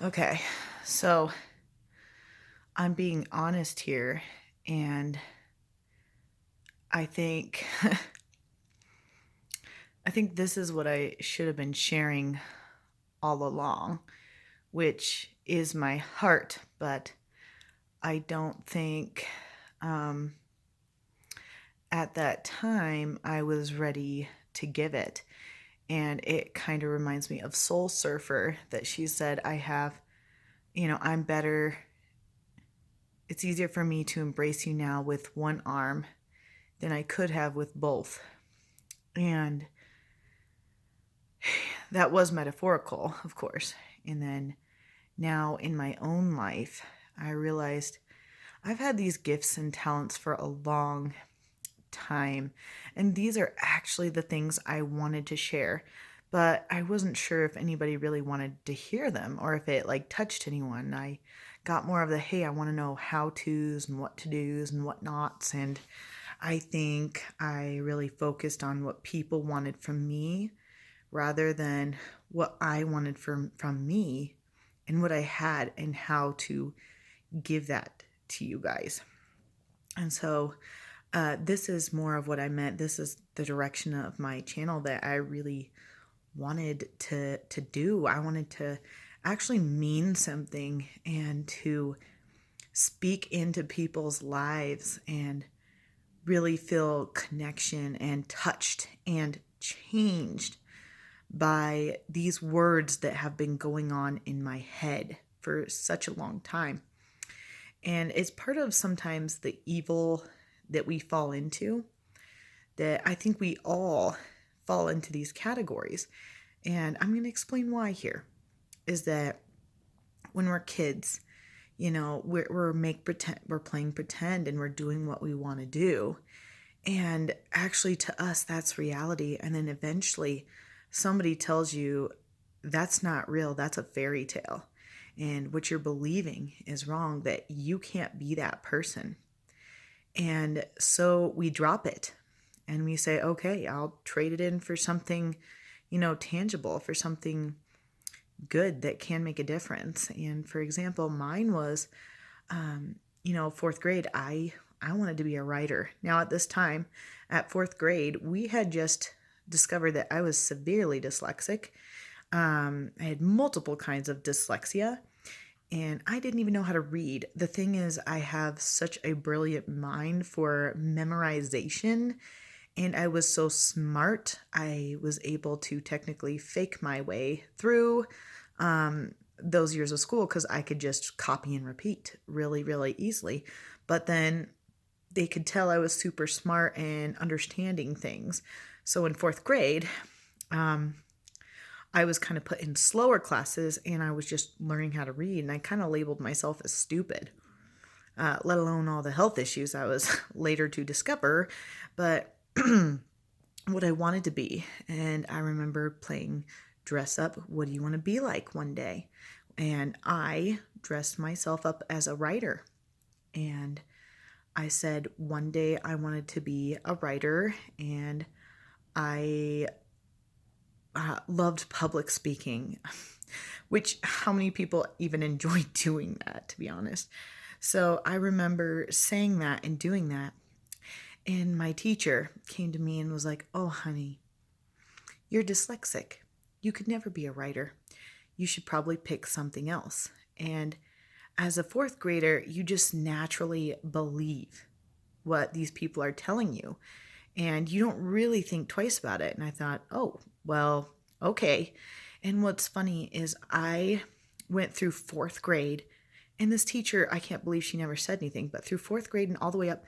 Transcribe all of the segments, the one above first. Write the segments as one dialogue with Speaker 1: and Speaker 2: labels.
Speaker 1: Okay, so I'm being honest here, and I think I think this is what I should have been sharing all along, which is my heart, but I don't think um, at that time I was ready to give it. And it kind of reminds me of Soul Surfer that she said, I'm better. It's easier for me to embrace you now with one arm than I could have with both. And that was metaphorical, of course. And then now in my own life, I realized I've had these gifts and talents for a long time. And these are actually the things I wanted to share. But I wasn't sure if anybody really wanted to hear them or if it like touched anyone. I got more of the hey, I want to know how to's and what to do's and what nots. And I think I really focused on what people wanted from me rather than what I wanted from me and what I had and how to give that to you guys. And so this is more of what I meant. This is the direction of my channel that I really wanted to do. I wanted to actually mean something and to speak into people's lives and really feel connection and touched and changed by these words that have been going on in my head for such a long time. And it's part of sometimes the evil that we fall into, that I think we all fall into these categories. And I'm going to explain why here. Is that when we're kids, we're playing pretend and we're doing what we want to do. And actually to us that's reality, and then eventually somebody tells you that's not real, that's a fairy tale. And what you're believing is wrong, that you can't be that person. And so we drop it and we say, okay, I'll trade it in for something, tangible, for something good that can make a difference. And for example, mine was, fourth grade, I wanted to be a writer. Now, at this time, at fourth grade, we had just discovered that I was severely dyslexic. I had multiple kinds of dyslexia, and I didn't even know how to read. The thing is, I have such a brilliant mind for memorization, and I was so smart, I was able to technically fake my way through those years of school because I could just copy and repeat really, really easily. But then they could tell I was super smart and understanding things. So in fourth grade, I was kind of put in slower classes and I was just learning how to read. And I kind of labeled myself as stupid, let alone all the health issues I was later to discover. But what I wanted to be. And I remember playing dress up. What do you want to be like one day? And I dressed myself up as a writer. And I said one day I wanted to be a writer, and I loved public speaking, which how many people even enjoy doing that, to be honest. So I remember saying that and doing that. And my teacher came to me and was like, oh, honey, you're dyslexic. You could never be a writer. You should probably pick something else. And as a fourth grader, you just naturally believe what these people are telling you. And you don't really think twice about it. And I thought, oh, well, okay. And what's funny is I went through fourth grade, and this teacher, I can't believe she never said anything, but through fourth grade and all the way up,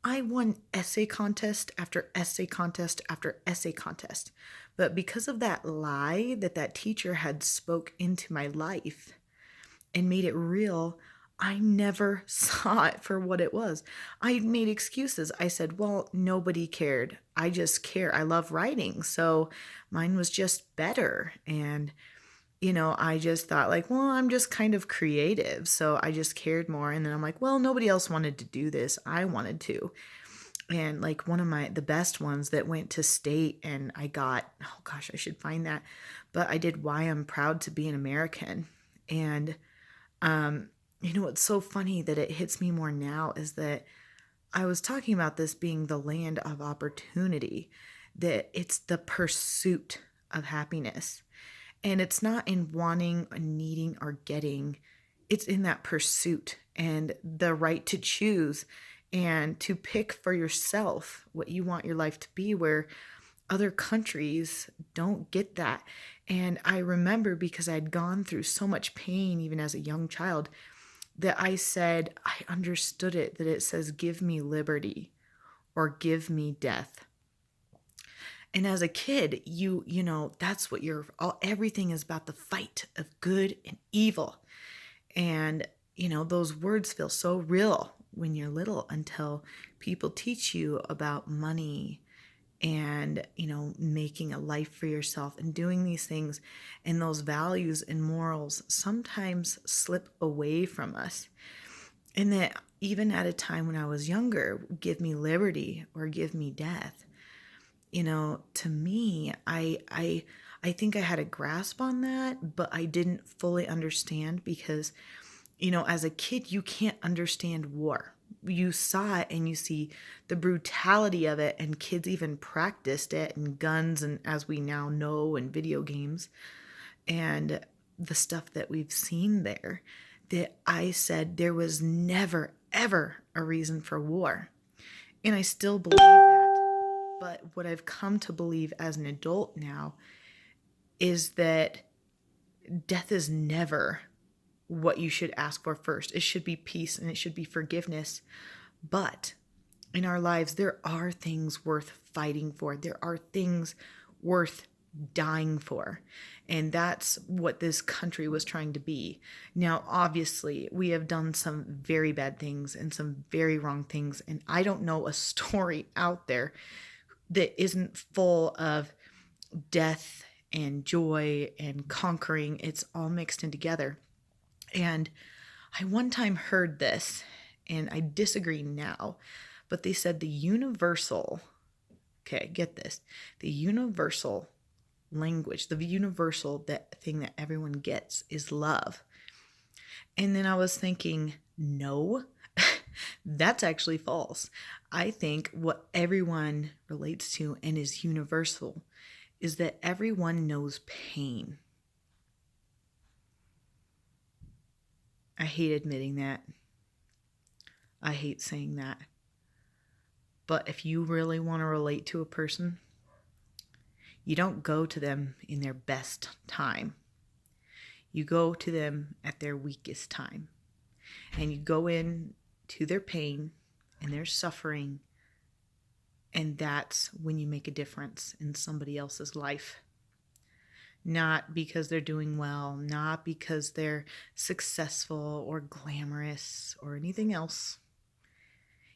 Speaker 1: I won essay contest after essay contest after essay contest. But because of that lie that teacher had spoke into my life and made it real, I never saw it for what it was. I made excuses. I said, well, nobody cared. I just care. I love writing. So mine was just better. And, I just thought like, well, I'm just kind of creative. So I just cared more. And then I'm like, well, nobody else wanted to do this. I wanted to. And like one of the best ones that went to state, and I got, oh gosh, I should find that. But I did Why I'm Proud to Be an American. And, um, what's so funny that it hits me more now is that I was talking about this being the land of opportunity, that it's the pursuit of happiness. And it's not in wanting, or needing, or getting, it's in that pursuit and the right to choose and to pick for yourself what you want your life to be, where other countries don't get that. And I remember, because I'd gone through so much pain, even as a young child, that I said, I understood it, that it says, give me liberty or give me death. And as a kid, that's what everything is about, the fight of good and evil. And, those words feel so real when you're little until people teach you about money and, making a life for yourself and doing these things. And those values and morals sometimes slip away from us. And that even at a time when I was younger, give me liberty or give me death. To me, I think I had a grasp on that, but I didn't fully understand because, as a kid, you can't understand war. You saw it and you see the brutality of it, and kids even practiced it, and guns, and as we now know, in video games, and the stuff that we've seen there, that I said there was never, ever a reason for war. And I still believe that. But what I've come to believe as an adult now is that death is never what you should ask for first. It should be peace and it should be forgiveness. But in our lives, there are things worth fighting for. There are things worth dying for. And that's what this country was trying to be. Now, obviously, we have done some very bad things and some very wrong things. And I don't know a story out there that isn't full of death and joy and conquering. It's all mixed in together. And I one time heard this, and I disagree now, but they said the universal, okay, get this, the universal language, the universal thing that everyone gets is love. And then I was thinking, no, that's actually false. I think what everyone relates to and is universal is that everyone knows pain. I hate admitting that. I hate saying that. But if you really want to relate to a person, you don't go to them in their best time. You go to them at their weakest time. And you go in to their pain and their suffering. And that's when you make a difference in somebody else's life. Not because they're doing well, not because they're successful or glamorous or anything else.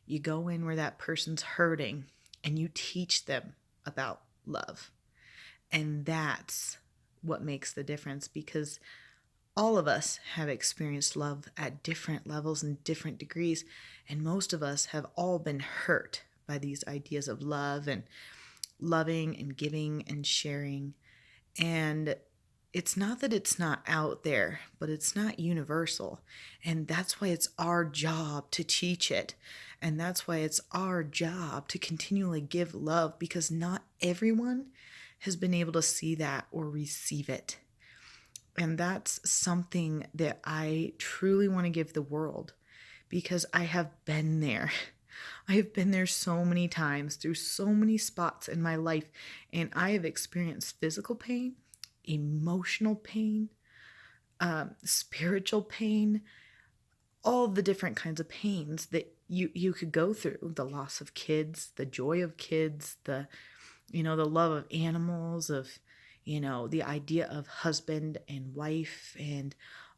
Speaker 1: You go in where that person's hurting and you teach them about love. And that's what makes the difference, because all of us have experienced love at different levels and different degrees. And most of us have all been hurt by these ideas of love and loving and giving and sharing. And it's not that it's not out there, but it's not universal. And that's why it's our job to teach it. And that's why it's our job to continually give love, because not everyone has been able to see that or receive it. And that's something that I truly want to give the world, because I have been there. I have been there so many times through so many spots in my life, and I have experienced physical pain, emotional pain, spiritual pain, all the different kinds of pains that you could go through. The loss of kids, the joy of kids, the love of animals, of the idea of husband and wife, and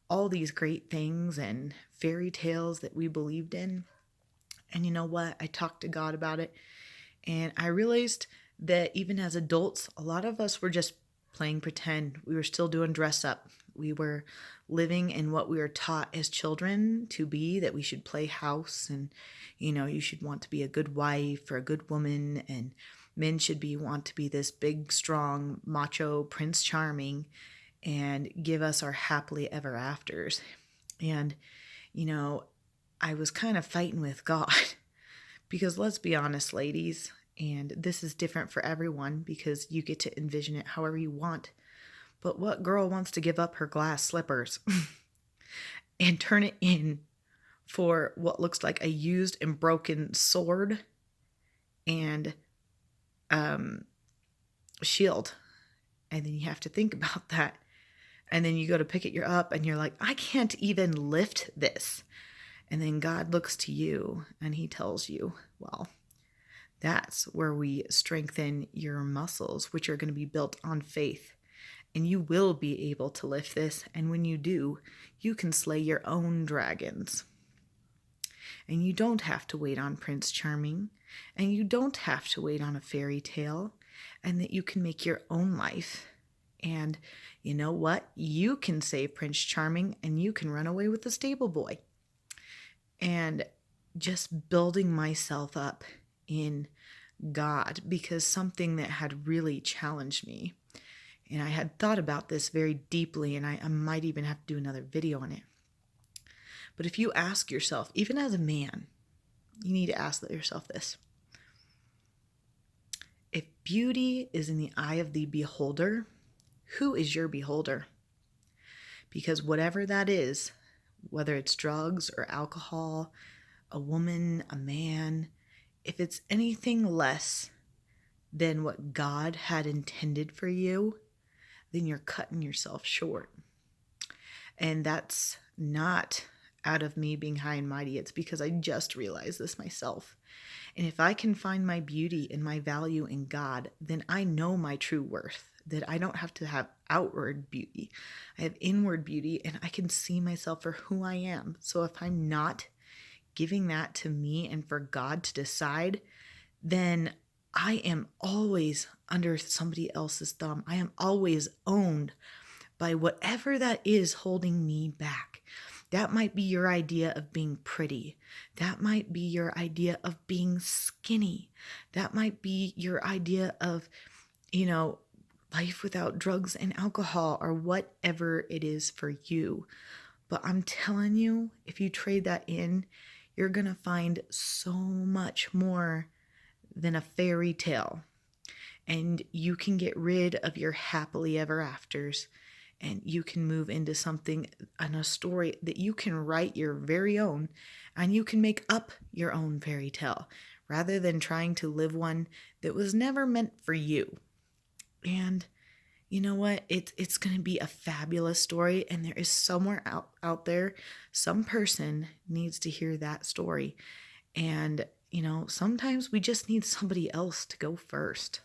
Speaker 1: all these great things and fairy tales that we believed in. And you know what? I talked to God about it, and I realized that even as adults, a lot of us were just playing pretend. We were still doing dress up. We were living in what we were taught as children to be, that we should play house, and you should want to be a good wife or a good woman, and men should want to be this big, strong, macho Prince Charming. and give us our happily ever afters. And, I was kind of fighting with God because let's be honest, ladies, and this is different for everyone because you get to envision it however you want. But what girl wants to give up her glass slippers and turn it in for what looks like a used and broken sword and shield? And then you have to think about that. And then you go to pick it up and you're like, I can't even lift this. And then God looks to you and he tells you, well, that's where we strengthen your muscles, which are going to be built on faith. And you will be able to lift this. And when you do, you can slay your own dragons. And you don't have to wait on Prince Charming. And you don't have to wait on a fairy tale. And that you can make your own life. And you know what? You can save Prince Charming and you can run away with the stable boy. And just building myself up in God, because something that had really challenged me, and I had thought about this very deeply, and I might even have to do another video on it. But if you ask yourself, even as a man, you need to ask yourself this. If beauty is in the eye of the beholder, who is your beholder? Because whatever that is, whether it's drugs or alcohol, a woman, a man, if it's anything less than what God had intended for you, then you're cutting yourself short. And that's not out of me being high and mighty. It's because I just realized this myself. And if I can find my beauty and my value in God, then I know my true worth, that I don't have to have outward beauty. I have inward beauty and I can see myself for who I am. So if I'm not giving that to me and for God to decide, then I am always under somebody else's thumb. I am always owned by whatever that is holding me back. That might be your idea of being pretty. That might be your idea of being skinny. That might be your idea of, life without drugs and alcohol, or whatever it is for you. But I'm telling you, if you trade that in, you're going to find so much more than a fairy tale. And you can get rid of your happily ever afters, and you can move into something and a story that you can write your very own, and you can make up your own fairy tale rather than trying to live one that was never meant for you. And you know what? It's going to be a fabulous story, and there is somewhere out there, some person needs to hear that story. And, sometimes we just need somebody else to go first.